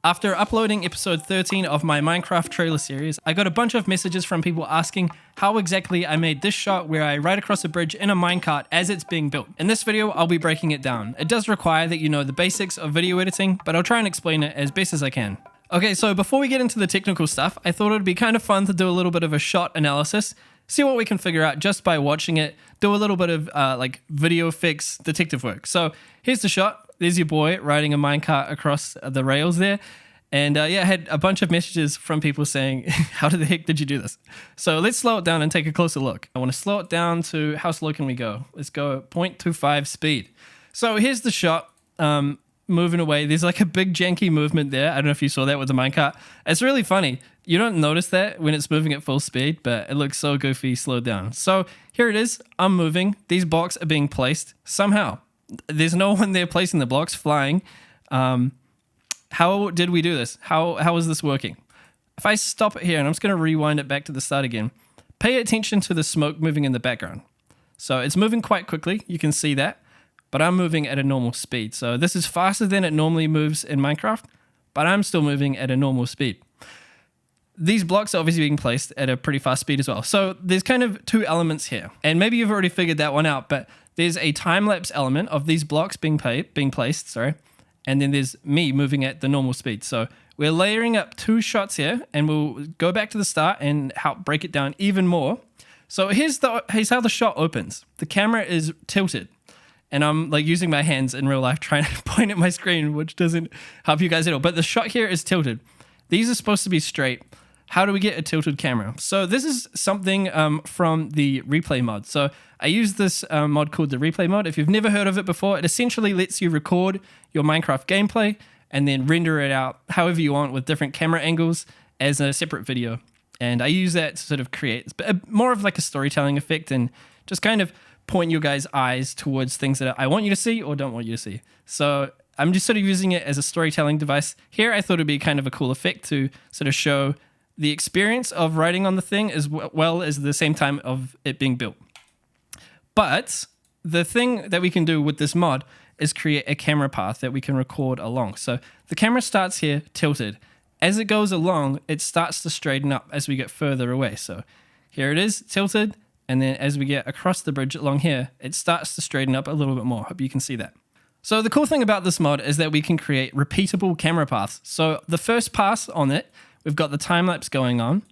After uploading episode 13 of my Minecraft trailer series, I got a bunch of messages from people asking how exactly I made this shot where I ride across a bridge in a minecart as it's being built. In this video, I'll be breaking it down. It does require that you know the basics of video editing, but I'll try and explain it as best as I can. Okay, so before we get into the technical stuff, I thought it would be kind of fun to do a little bit of a shot analysis, see what we can figure out just by watching it, do a little bit of like video fix detective work. So here's the shot. There's your boy riding a minecart across the rails there. And yeah, I had a bunch of messages from people saying, how the heck did you do this? So let's slow it down and take a closer look. I want to slow it down to, how slow can we go? Let's go 0.25 speed. So here's the shot moving away. There's like a big janky movement there. I don't know if you saw that with the minecart. It's really funny. You don't notice that when it's moving at full speed, but it looks so goofy slowed down. So here it is. I'm moving. These blocks are being placed somehow. There's no one there placing the blocks, flying. How did we do this? How is this working? If I stop it here, and I'm just going to rewind it back to the start again, pay attention to the smoke moving in the background. So it's moving quite quickly. You can see that, but I'm moving at a normal speed. So this is faster than it normally moves in Minecraft, but I'm still moving at a normal speed. These blocks are obviously being placed at a pretty fast speed as well. So there's kind of two elements here, and maybe you've already figured that one out, but there's a time-lapse element of these blocks being placed, and then there's me moving at the normal speed. So we're layering up two shots here, and we'll go back to the start and help break it down even more. So here's how the shot opens. The camera is tilted, and I'm like using my hands in real life trying to point at my screen, which doesn't help you guys at all. But the shot here is tilted. These are supposed to be straight. How do we get a tilted camera? So this is something from the replay mod. So I use this mod called the replay mod. If you've never heard of it before, it essentially lets you record your Minecraft gameplay and then render it out however you want with different camera angles as a separate video. And I use that to sort of create more of like a storytelling effect and just kind of point your guys' eyes towards things that I want you to see or don't want you to see. So I'm just sort of using it as a storytelling device. Here I thought it'd be kind of a cool effect to sort of show the experience of writing on the thing as well as the same time of it being built. But the thing that we can do with this mod is create a camera path that we can record along. So the camera starts here tilted. As it goes along, it starts to straighten up as we get further away. So here it is tilted. And then as we get across the bridge along here, it starts to straighten up a little bit more. Hope you can see that. So the cool thing about this mod is that we can create repeatable camera paths. So the first pass on it, we've got the time-lapse going on,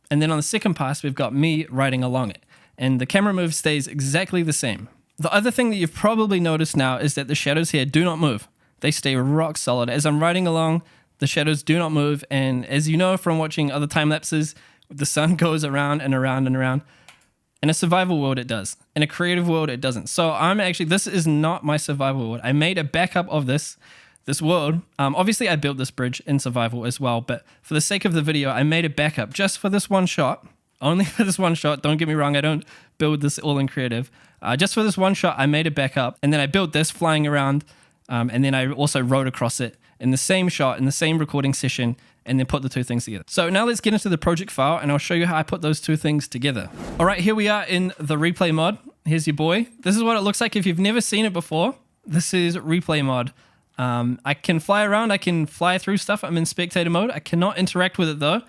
and then on the second pass, we've got me riding along it. And the camera move stays exactly the same. The other thing that you've probably noticed now is that the shadows here do not move. They stay rock solid. As I'm riding along, the shadows do not move, and as you know from watching other time-lapses, the sun goes around and around and around. In a survival world, it does. In a creative world, it doesn't. So this is not my survival world. I made a backup of this world. Obviously I built this bridge in survival as well, but for the sake of the video, I made a backup just for this one shot, only for this one shot. Don't get me wrong, I don't build this all in creative. Just for this one shot, I made a backup, and then I built this flying around, and then I also rode across it in the same shot, in the same recording session, and then put the two things together. So now let's get into the project file, and I'll show you how I put those two things together. All right, here we are in the replay mod. Here's your boy. This is what it looks like if you've never seen it before. This is replay mod. I can fly around, I can fly through stuff. I'm in spectator mode. I cannot interact with it though.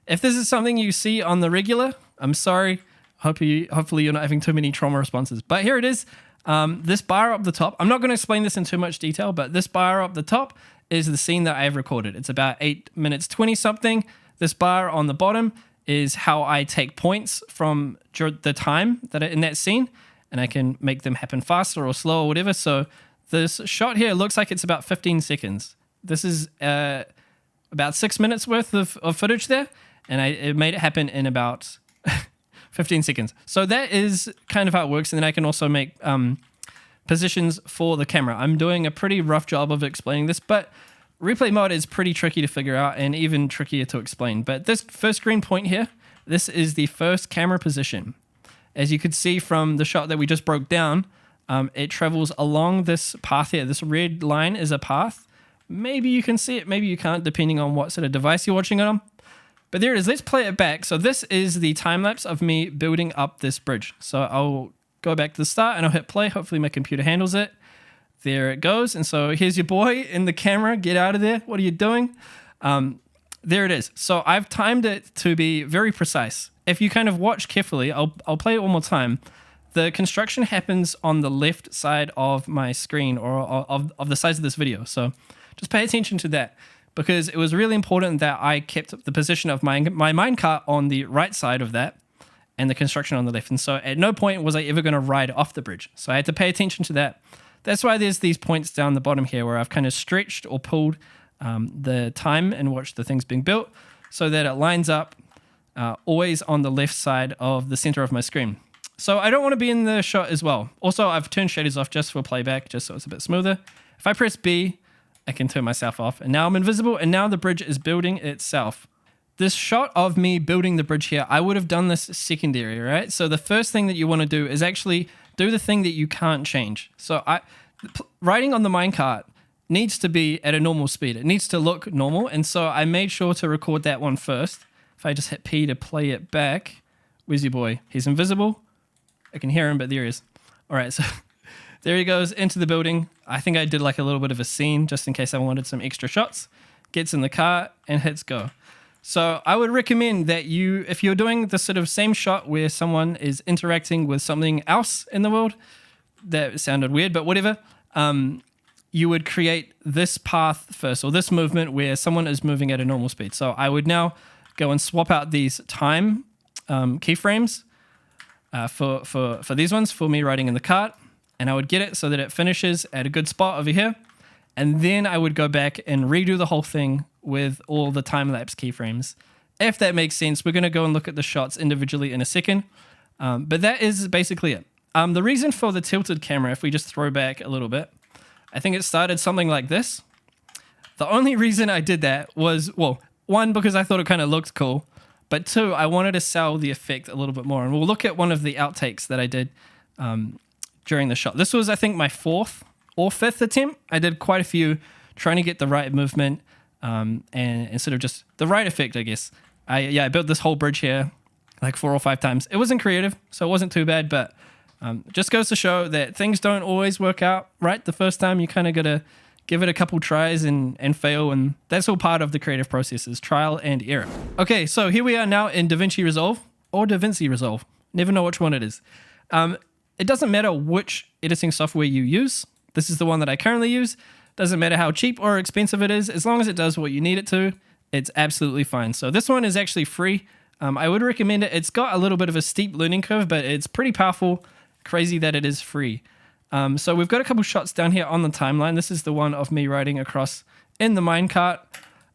If this is something you see on the regular, I'm sorry. Hopefully you're not having too many trauma responses. But here it is. This bar up the top, I'm not going to explain this in too much detail, but this bar up the top is the scene that I've recorded. It's about 8 minutes 20 something. This bar on the bottom is how I take points from the time that are in that scene, and I can make them happen faster or slow or whatever. So this shot here looks like it's about 15 seconds. This is about 6 minutes worth of footage there, and it made it happen in about 15 seconds. So that is kind of how it works, and then I can also make positions for the camera. I'm doing a pretty rough job of explaining this, but replay mod is pretty tricky to figure out and even trickier to explain. But this first green point here, this is the first camera position. As you could see from the shot that we just broke down, it travels along this path here. This red line is a path. Maybe you can see it, maybe you can't, depending on what sort of device you're watching it on. But there it is. Let's play it back. So this is the time-lapse of me building up this bridge. So I'll go back to the start and I'll hit play. Hopefully my computer handles it. There it goes. And so here's your boy in the camera. Get out of there. What are you doing? There it is. So I've timed it to be very precise. If you kind of watch carefully, I'll play it one more time. The construction happens on the left side of my screen, or of the size of this video. So just pay attention to that, because it was really important that I kept the position of my minecart on the right side of that and the construction on the left. And so at no point was I ever going to ride off the bridge. So I had to pay attention to that. That's why there's these points down the bottom here where I've kind of stretched or pulled the time in which the thing's being built so that it lines up always on the left side of the center of my screen. So I don't want to be in the shot as well. Also, I've turned shaders off just for playback, just so it's a bit smoother. If I press B, I can turn myself off. And now I'm invisible, and now the bridge is building itself. This shot of me building the bridge here, I would have done this secondary, right? So the first thing that you want to do is actually do the thing that you can't change. So riding on the minecart needs to be at a normal speed. It needs to look normal. And so I made sure to record that one first. If I just hit P to play it back, where's your boy? He's invisible. I can hear him, but there he is. All right, so there he goes into the building. I think I did like a little bit of a scene just in case I wanted some extra shots. Gets in the car and hits go. So I would recommend that if you're doing the sort of same shot where someone is interacting with something else in the world, that sounded weird, but whatever, you would create this path first, or this movement where someone is moving at a normal speed. So I would now go and swap out these time keyframes for these ones, for me riding in the cart, and I would get it so that it finishes at a good spot over here. And then I would go back and redo the whole thing with all the time-lapse keyframes. If that makes sense, we're going to go and look at the shots individually in a second. But that is basically it. The reason for the tilted camera, if we just throw back a little bit, I think it started something like this. The only reason I did that was, well, one, because I thought it kind of looked cool, but two, I wanted to sell the effect a little bit more. And we'll look at one of the outtakes that I did during the shot. This was, I think, my 4th or 5th attempt. I did quite a few trying to get the right movement and sort of just the right effect, I guess. I built this whole bridge here like 4 or 5 times. It wasn't creative, so it wasn't too bad, but just goes to show that things don't always work out right the first time. You kind of got to give it a couple tries and fail, and that's all part of the creative process, is trial and error. Okay, so here we are now in Davinci Resolve, or Davinci Resolve. Never know which one it is. It doesn't matter which editing software you use. This is the one that I currently use. Doesn't matter how cheap or expensive it is. As long as it does what you need it to, it's absolutely fine. So this one is actually free. I would recommend it. It's got a little bit of a steep learning curve, but it's pretty powerful. Crazy that it is free. So we've got a couple shots down here on the timeline. This is the one of me riding across in the minecart.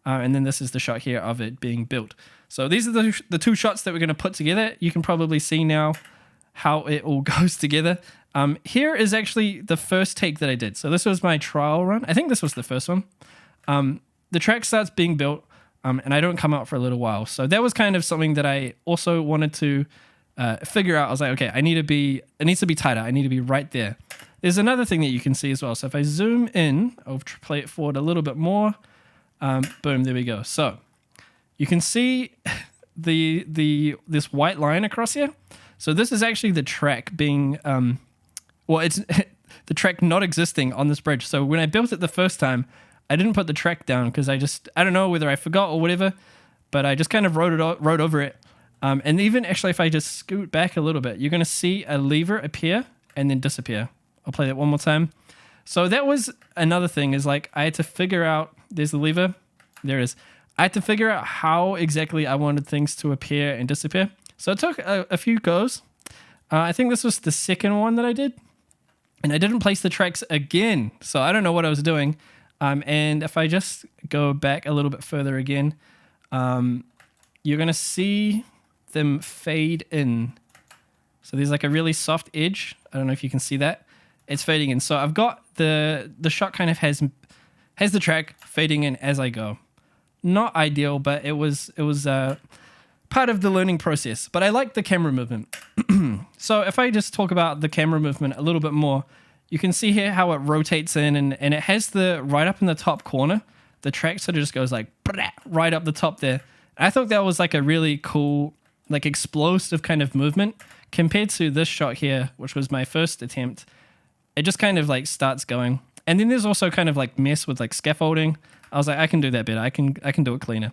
And then this is the shot here of it being built. So these are the 2 shots that we're going to put together. You can probably see now how it all goes together. Here is actually the first take that I did. So this was my trial run. I think this was the first one. The track starts being built, and I don't come out for a little while. So that was kind of something that I also wanted to figure out. I was like, okay, it needs to be tighter. I need to be right there. There's another thing that you can see as well. So if I zoom in, I'll play it forward a little bit more. Boom, there we go. So you can see this white line across here. So this is actually the track being, it's the track not existing on this bridge. So when I built it the first time, I didn't put the track down because I don't know whether I forgot or whatever, but I just kind of rode over it. And even actually, if I just scoot back a little bit, you're going to see a lever appear and then disappear. I'll play that one more time. So that was another thing, is like I had to figure out, there's the lever, there it is. I had to figure out how exactly I wanted things to appear and disappear. So it took a few goes. I think this was the second one that I did. And I didn't place the tracks again. So I don't know what I was doing. And if I just go back a little bit further again, you're going to see them fade in. So there's like a really soft edge. I don't know if you can see that. It's fading in. So I've got the shot kind of has the track fading in as I go. Not ideal, but it was part of the learning process. But I like the camera movement. So if I just talk about the camera movement a little bit more, you can see here how it rotates in, and it has right up in the top corner, the track sort of just goes like right up the top there. I thought that was like a really cool, like explosive kind of movement compared to this shot here, which was my first attempt. It just kind of like starts going. And then there's also kind of like mess with like scaffolding. I was like, I can do that better. I can do it cleaner.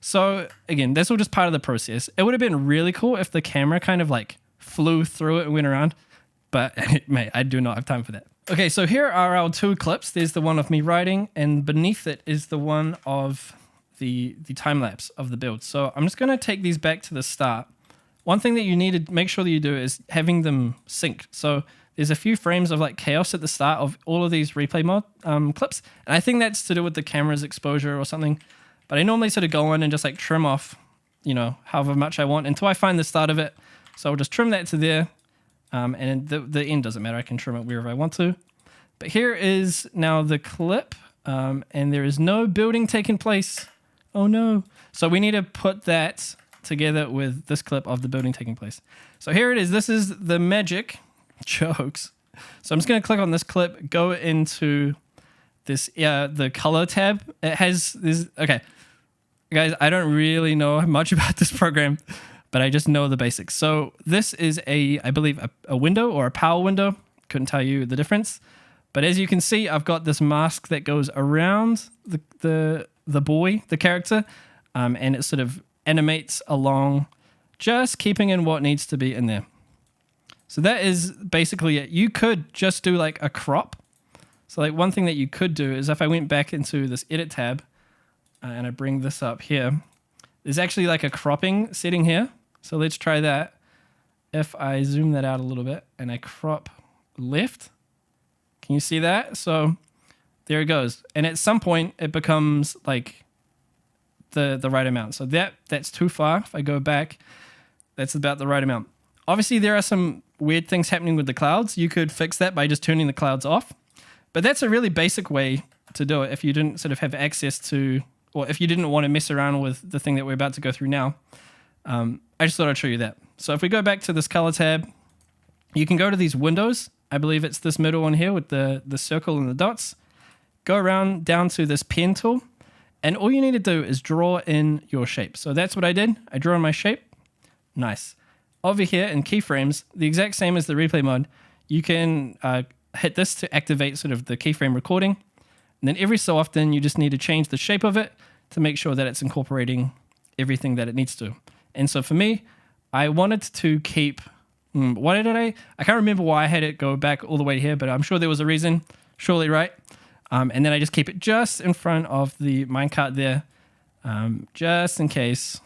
So again, that's all just part of the process. It would have been really cool if the camera kind of like flew through it and went around, but mate, I do not have time for that. Okay, so here are our 2 clips. There's the one of me riding, and beneath it is the one of the time lapse of the build. So I'm just going to take these back to the start. One thing that you need to make sure that you do is having them synced. So there's a few frames of like chaos at the start of all of these replay mod clips, and I think that's to do with the camera's exposure or something. But I normally sort of go in and just like trim off, you know, however much I want until I find the start of it. So I'll just trim that to there. And the end doesn't matter. I can trim it wherever I want to. But here is now the clip. And there is no building taking place. Oh no. So we need to put that together with this clip of the building taking place. So here it is. This is the magic jokes. So I'm just going to click on this clip, go into this, the color tab. It has this, okay. Guys, I don't really know much about this program, but I just know the basics. So this is I believe a window or a power window. Couldn't tell you the difference. But as you can see, I've got this mask that goes around the boy, the character, and it sort of animates along, just keeping in what needs to be in there. So that is basically it. You could just do like a crop. So like one thing that you could do is if I went back into this edit tab and I bring this up here, there's actually like a cropping setting here. So let's try that. If I zoom that out a little bit and I crop left, can you see that? So there it goes. And at some point it becomes like the right amount. So that's too far. If I go back, that's about the right amount. Obviously there are some weird things happening with the clouds. You could fix that by just turning the clouds off. But that's a really basic way to do it if you didn't sort of have access to, or if you didn't want to mess around with the thing that we're about to go through now. I just thought I'd show you that. So if we go back to this color tab, you can go to these windows. I believe it's this middle one here with the circle and the dots. Go around down to this pen tool, and all you need to do is draw in your shape. So that's what I did. I drew in my shape. Nice. Over here in keyframes, the exact same as the replay mod, you can hit this to activate sort of the keyframe recording. And then every so often, you just need to change the shape of it to make sure that it's incorporating everything that it needs to. And so for me, I wanted to keep, what did I can't remember why I had it go back all the way here, but I'm sure there was a reason, surely, right? And then I just keep it just in front of the minecart there, just in case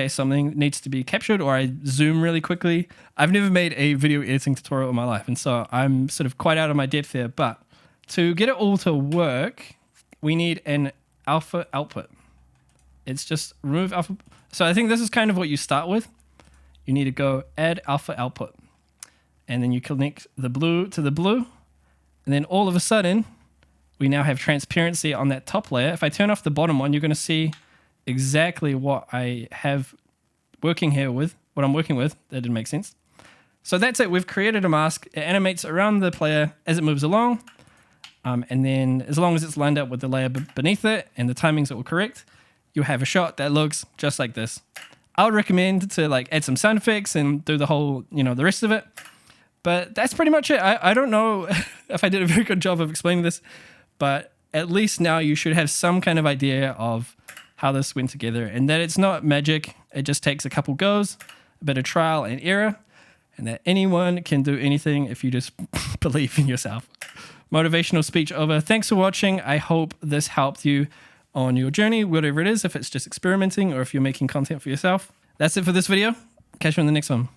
something needs to be captured or I zoom really quickly. I've never made a video editing tutorial in my life, and so I'm sort of quite out of my depth here, but to get it all to work, we need an alpha output. It's just remove alpha. So I think this is kind of what you start with. You need to go add alpha output, and then you connect the blue to the blue, and then all of a sudden, we now have transparency on that top layer. If I turn off the bottom one, you're going to see exactly what I have working here with, what I'm working with. That didn't make sense. So that's it. We've created a mask. It animates around the player as it moves along. And then as long as it's lined up with the layer beneath it and the timings are all correct, you'll have a shot that looks just like this. I would recommend to like add some sound effects and do the whole, the rest of it. But that's pretty much it. I don't know if I did a very good job of explaining this, but at least now you should have some kind of idea of how this went together and that it's not magic. It just takes a couple goes, a bit of trial and error, and that anyone can do anything if you just believe in yourself. Motivational speech over. Thanks for watching. I hope this helped you on your journey, whatever it is, if it's just experimenting or if you're making content for yourself. That's it for this video. Catch you on the next one.